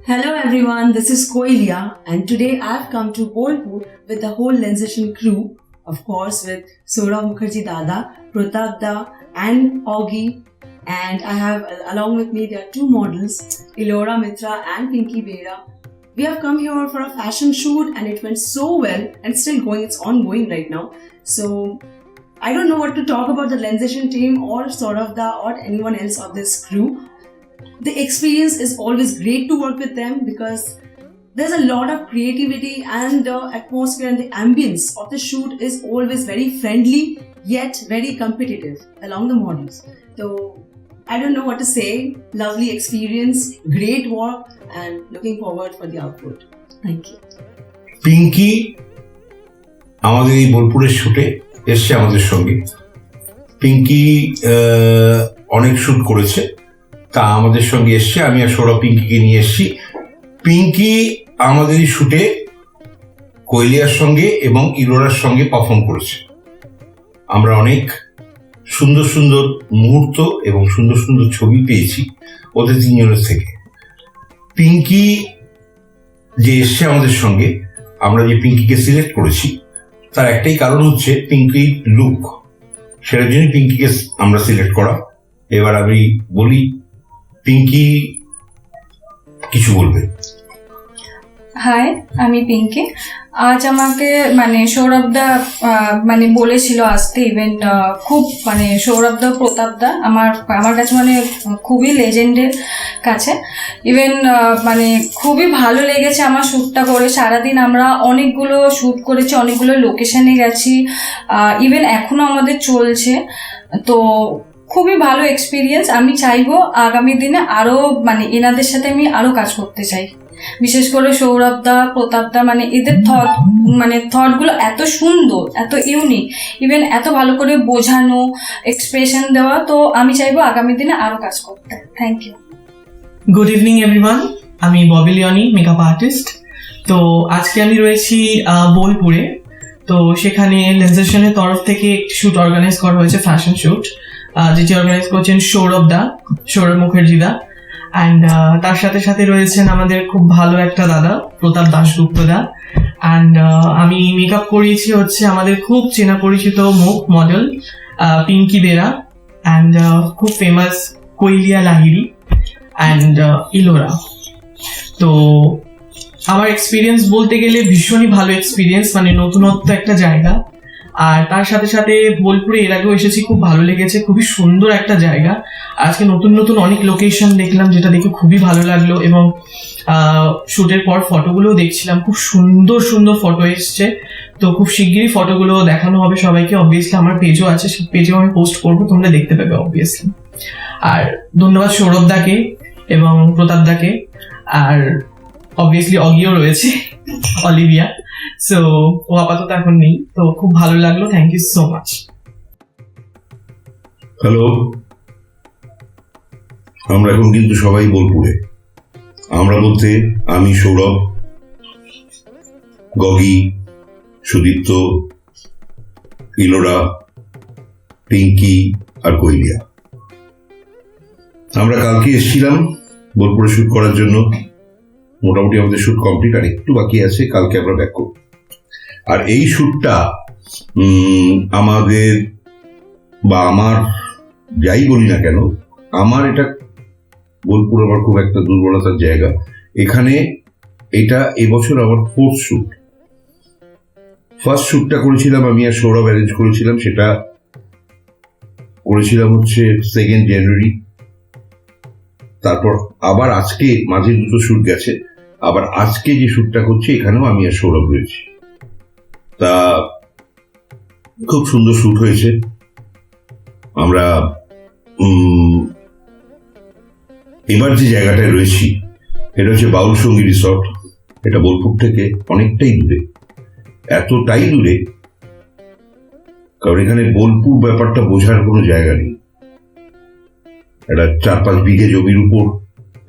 Hello everyone, this is Koyelia and today I've come to Bolpur with the whole Lenzsation crew, of course with Sourav-Pratap and Oggy, and I have along with me there are two models, Elora, Mitra and Pinky Bera. We have come here for a fashion shoot and it went so well and still going, it's ongoing right now. So I don't know what to talk about the Lenzsation team or Sourav or anyone else of this crew. The experience is always great to work with them because there's a lot of creativity and the atmosphere and the ambience of the shoot is always very friendly yet very competitive along the models. So I don't know what to say. Lovely experience, great work and looking forward for the output. Thank you. Pinky আমাদের এই বোলপুরের শুটে এসছে আমাদের সঙ্গে। পিঙ্কি অনেক shoot করেছে, তা আমাদের সঙ্গে এসছে। আমি আর সৌরভ পিঙ্কিকে নিয়ে এসেছি। পিঙ্কি আমাদের এই শুটে কোয়েলিয়ার সঙ্গে এবং ইলোরার সঙ্গে পারফর্ম করেছে। আমরা অনেক সুন্দর সুন্দর মুহূর্ত এবং সুন্দর সুন্দর ছবি পেয়েছি ওদের তিনজনের থেকে। পিঙ্কি যে এসছে আমাদের সঙ্গে, আমরা যে পিঙ্কিকে সিলেক্ট করেছি তার একটাই কারণ হচ্ছে পিঙ্কির লুক, সেটার জন্য পিঙ্কিকে আমরা সিলেক্ট করা। এবার আমি বলি পিঙ্কি কিছু বলবে। হাই, আমি পিঙ্কি। আজ আমাকে সৌরভদা বলেছিল আসতে, ইভেন খুব সৌরভদা প্রতাপদা আমার কাছে খুবই লেজেন্ডের কাছে। ইভেন খুবই ভালো লেগেছে আমার শ্যুটটা করে। সারাদিন আমরা অনেকগুলো শ্যুট করেছি, অনেকগুলো লোকেশনে গেছি, ইভেন এখনো আমাদের চলছে। তো খুবই ভালো এক্সপিরিয়েন্স। আমি চাইবো আগামী দিনে আরো এনাদের সাথে আমি আরো কাজ করতে চাই। বিশেষ করে সৌরভদা, প্রতাপদা, এদের থটগুলো এত সুন্দর, এত ইউনিক, ইভেন এত ভালো করে বোঝানো, এক্সপ্রেশন দেওয়া। তো আমি চাইবো আগামী দিনে আরো কাজ করতে। Thank you. Good evening everyone, আমি লিওনি, মেকআপ আর্টিস্ট। তো আজকে আমি রয়েছি বোলপুরে। তো সেখানে লেনজেশনের তরফ থেকে একটি শ্যুট অর্গানাইজ করা হয়েছে, ফ্যাশন শ্যুট, যেটি অর্গানাইজ করছেন সৌরভ মুখার্জিদা। অ্যান্ড তার সাথে সাথে রয়েছেন আমাদের খুব ভালো একটা দাদা, প্রতাপ দাশগুপ্তদা। অ্যান্ড আমি মেকআপ করিয়েছি হচ্ছে আমাদের খুব চেনা পরিচিত মুখ মডেল পিঙ্কি বেরা, অ্যান্ড খুব ফেমাস কোয়েলিয়া-লাহিরি অ্যান্ড ইলোরা। তো আমার এক্সপিরিয়েন্স বলতে গেলে ভীষণই ভালো এক্সপিরিয়েন্স, নতুনত্ব একটা জায়গা। আর তার সাথে সাথে বোলপুরে এর আগেও এসেছি, খুব ভালো লেগেছে, খুবই সুন্দর একটা জায়গা। আজকে নতুন নতুন অনেক লোকেশন দেখলাম, যেটা দেখে খুবই ভালো লাগলো। এবং শুটের পর ফটোগুলোও দেখছিলাম, খুব সুন্দর সুন্দর ফটো এসছে। তো খুব শিগগিরই ফটোগুলো দেখানো হবে সবাইকে। অবভিয়াসলি আমার পেজও আছে, সেই পেজেও আমি পোস্ট করবো, তোমরা দেখতে পাবে অবভিয়াসলি। আর ধন্যবাদ সৌরভ দাকে এবং প্রতাপ দাকে, আর অবভিয়াসলি অগিও রয়েছে, অলিভিয়া। সো ও আপাতত এখন নেই, তো খুব ভালো লাগলো, thank you so much. Hello, আমরা এখন কিন্তু সবাই বোলপুরে। আমরা বলতে আমি, সৌরভ, গগি, সুদীপ্ত, ইলোরা, পিঙ্কি আর কৈলিয়া। আমরা কালকে এসেছিলাম বোলপুরে শুট করার জন্য। মোটামুটি আমাদের শুট কমপ্লিট, আর একটু বাকি আছে, কালকে আমরা ব্যাক করব। আর এই শুটটা আমাদের বা আমার, যাই বলি না কেন, আমার এটা বোলপুর আমার খুব একটা দুর্বলতার জায়গা। এখানে এটা এবছর আমার 4th শুট। ফার্স্ট শুটটা করেছিলাম আমি আর সৌরভ অ্যারেঞ্জ করেছিলাম, সেটা করেছিলাম হচ্ছে 2nd জানুয়ারি। তারপর আবার আজকে মাঝে 2টো শুট গেছে, আবার আজকে যে শুটটা করছি এখানেও আমি আর সৌরভ রয়েছি। তা খুব সুন্দর শুট হয়েছে। আমরা এবার যে জায়গাটায় রয়েছি এটা হচ্ছে বাউল সঙ্গী রিসর্ট। এটা বোলপুর থেকে অনেকটাই দূরে, এতটাই দূরে কারণ এখানে বোলপুর ব্যাপারটা বোঝার কোনো জায়গা নেই। এটা 4-5 বিঘে জমির উপর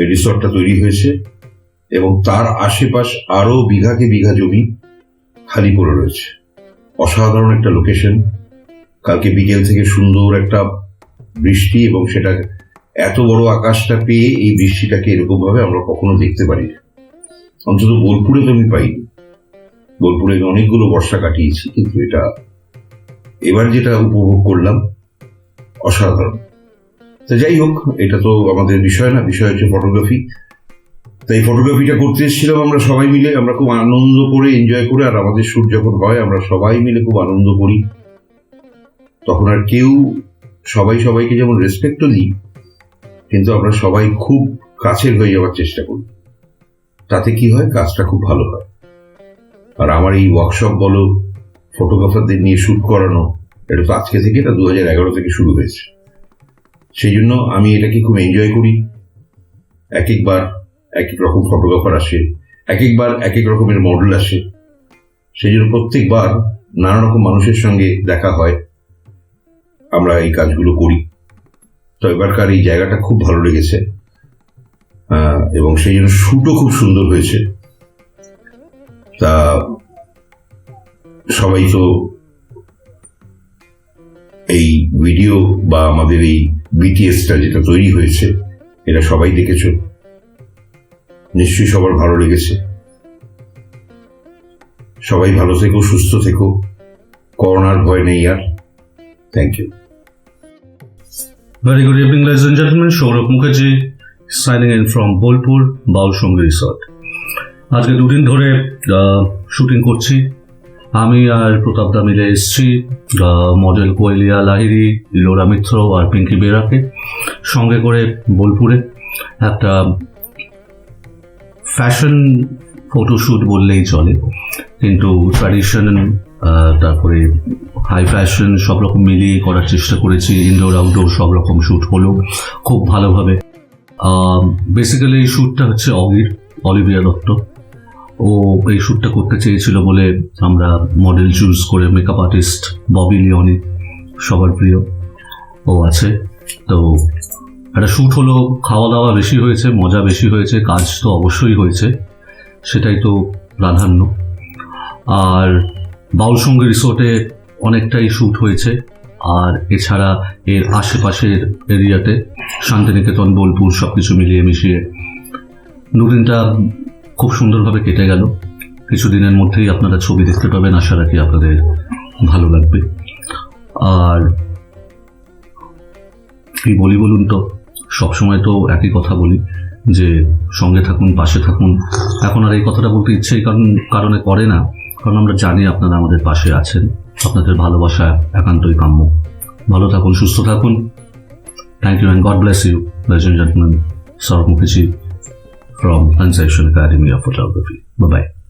এই রিসর্টটা তৈরি হয়েছে এবং তার আশেপাশ আরো বিঘাকে বিঘা জমি খালি পড়ে রয়েছে। অসাধারণ একটা লোকেশন। কালকে বিকেল থেকে সুন্দর একটা বৃষ্টি, এবং সেটা এত বড় আকাশটা পেয়ে এই বৃষ্টিটাকে এরকম ভাবে আমরা কখনো দেখতে পারি না, অন্তত বোলপুরে তো আমি পাইনি। বোলপুরে আমি অনেকগুলো বর্ষা কাটিয়েছি, কিন্তু এটা এবার যেটা উপভোগ করলাম অসাধারণ। তা যাই হোক, এটা তো আমাদের বিষয় না, বিষয় হচ্ছে ফটোগ্রাফি। তাই ফটোগ্রাফিটা করতে এসেছিলাম আমরা সবাই মিলে। আমরা খুব আনন্দ করে, এনজয় করে, আর আমাদের শুট যখন হয় আমরা সবাই মিলে খুব আনন্দ করি। তখন আর কেউ, সবাই সবাইকে যেমন রেসপেক্টও দিই, কিন্তু আমরা সবাই খুব কাছের হয়ে যাওয়ার চেষ্টা করি। তাতে কি হয়, কাজটা খুব ভালো হয়। আর আমার এই ওয়ার্কশপ বলো, ফটোগ্রাফারদের নিয়ে শুট করানো, এটা তো আজকে থেকে, এটা 2011 থেকে শুরু হয়েছে। সেই জন্য আমি এটাকে খুব এনজয় করি। এক একবার এক এক রকম ফটোগ্রাফার আসে, এক একবার এক এক রকমের মডেল আসে, সেই জন্য প্রত্যেকবার নানা রকম মানুষের সঙ্গে দেখা হয়, আমরা এই কাজগুলো করি। তো এবারকার এই জায়গাটা খুব ভালো লেগেছে, এবং সেই জন্য শুটও খুব সুন্দর হয়েছে। তা সবাই তো এই ভিডিও বা আমাদের এই বিটিএসটা যেটা তৈরি হয়েছে, এটা সবাই দেখেছো, নিশ্চয়ই সবার ভালো লেগেছে। সবাই ভালো থেকো, সুস্থ থেকো, করোনার ভয় নেই আর। Thank you. Very good evening, ladies and gentlemen. Sourav Mukherjee signing in from Bolpur, Baul Sangee Resort. আজকে 2 দিন ধরে শুটিং করছি। আমি আর প্রতাপ দা মিলে এসেছি মডেল কোয়েলিয়া-লাহিরি, ইলোরা, মিত্র আর পিঙ্কি বেরাকে সঙ্গে করে বোলপুরে একটা ফ্যাশন ফটোশ্যুট বললেই চলে, কিন্তু ট্র্যাডিশন, তারপরে হাই ফ্যাশন সব রকম মিলিয়ে করার চেষ্টা করেছি। ইনডোর আউটডোর সব রকম শ্যুট হলো খুব ভালোভাবে। বেসিক্যালি এই শ্যুটটা হচ্ছে অগির, অলিভিয়া দত্ত। ও এই শ্যুটটা করতে চেয়েছিল বলে আমরা মডেল চুজ করে, মেকআপ আর্টিস্ট ববি লিওনি, সবার প্রিয় ও আছে। তো একটা শ্যুট হলো, খাওয়া দাওয়া বেশি হয়েছে, মজা বেশি হয়েছে, কাজ তো অবশ্যই হয়েছে, সেটাই তো প্রাধান্য। আর বাউল সঙ্গী রিসোর্টে অনেকটাই শ্যুট হয়েছে, আর এছাড়া এর আশেপাশের এরিয়াতে শান্তিনিকেতন, বোলপুর সব কিছু মিলিয়ে মিশিয়ে 2 দিনটা খুব সুন্দরভাবে কেটে গেল। কিছুদিনের মধ্যেই আপনারা ছবি দেখতে পাবেন, আশা রাখি আপনাদের ভালো লাগবে। আর কি বলি বলুন তো, সবসময় তো একই কথা বলি যে সঙ্গে থাকুন, পাশে থাকুন। এখন আর এই কথাটা বলতে ইচ্ছে এই কারণে করে না, কারণ আমরা জানি আপনারা আমাদের পাশে আছেন, আপনাদের ভালোবাসা একান্তই কাম্য। ভালো থাকুন, সুস্থ থাকুন। Thank you and God bless you, ladies and gentlemen. Sourav Mukherjee from Lenzsation Academy of Photography. Bye-bye.